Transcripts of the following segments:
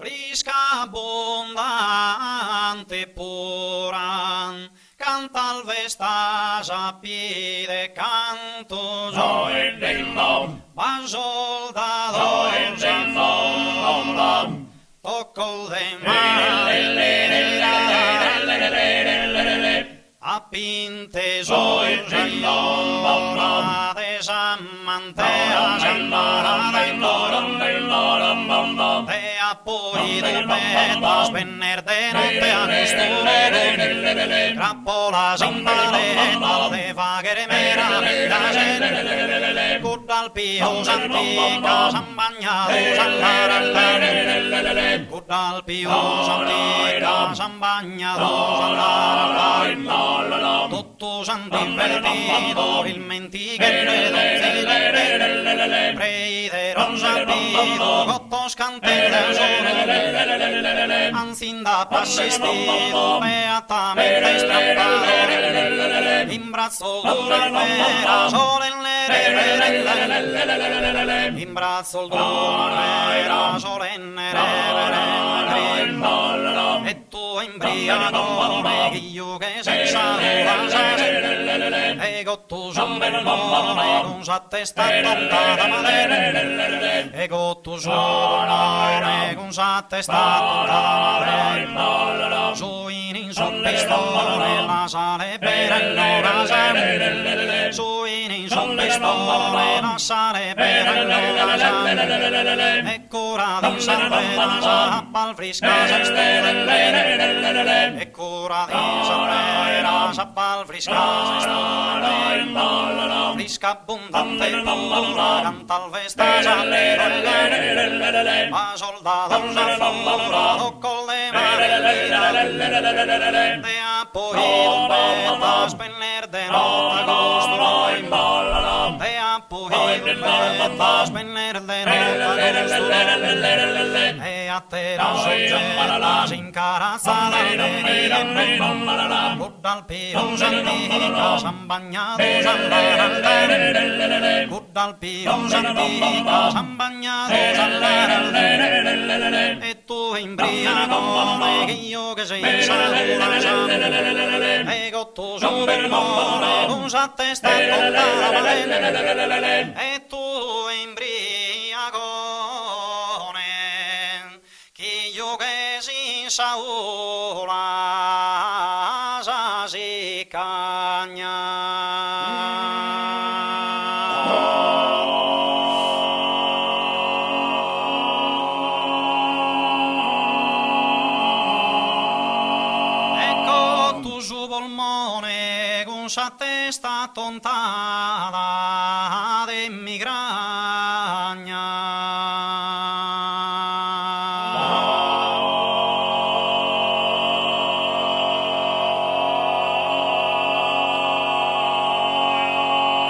frisca abbondante puran, canta al vestaja pide canto Join ding dong, basol da join ding dong dong dong. tocco de mare a pinte Join ding dong dong dong. de sammantea te appoi du petas venner de notte a nosture crappola simbaleta de vaghere meraviglia guddal pio santica sambagnato sallaralla guddal pio santica sambagnato sallaralla tutto s'antivertito il mentighere donzile preidero sapito cotto scantelle solo anzinda passistito beatamente strappato in braccio d'una vera solenne in braccio d'una vera solenne e tu imbriacone che io che senza e tu sommone con sa testa tontata madre e tu sommone con sa testa tontata madre su in pistone la sale per il nora su in pistone la sale per il nora e cura di salve la pal frisca se stelle e cura di salve la pal frisca se stelle frisca abbondante pura canta al vestaja ma soldato s'affura con le mani de appoi betas penner de nota costro de appoi betas penner de nota costro e a te la soggetta s'incarazzata guddal pio santica sambagnato sallaralde guddal pio santica sambagnato sallaralde e tu imbriacone che io che sei salura e cotto sommone con sa testa tontata e tu imbriacone che io che si saura sa si cagna. Polmone con sa testa tontata de migragna.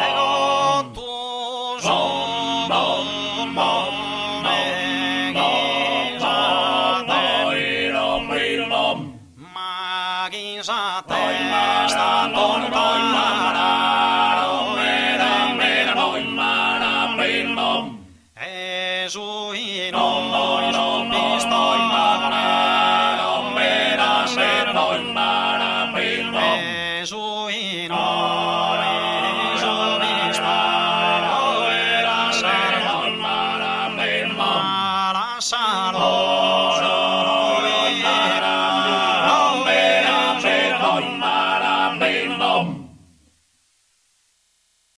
Ego tu polmone sa testa tontata e sui non pistone e sui non pistone la sano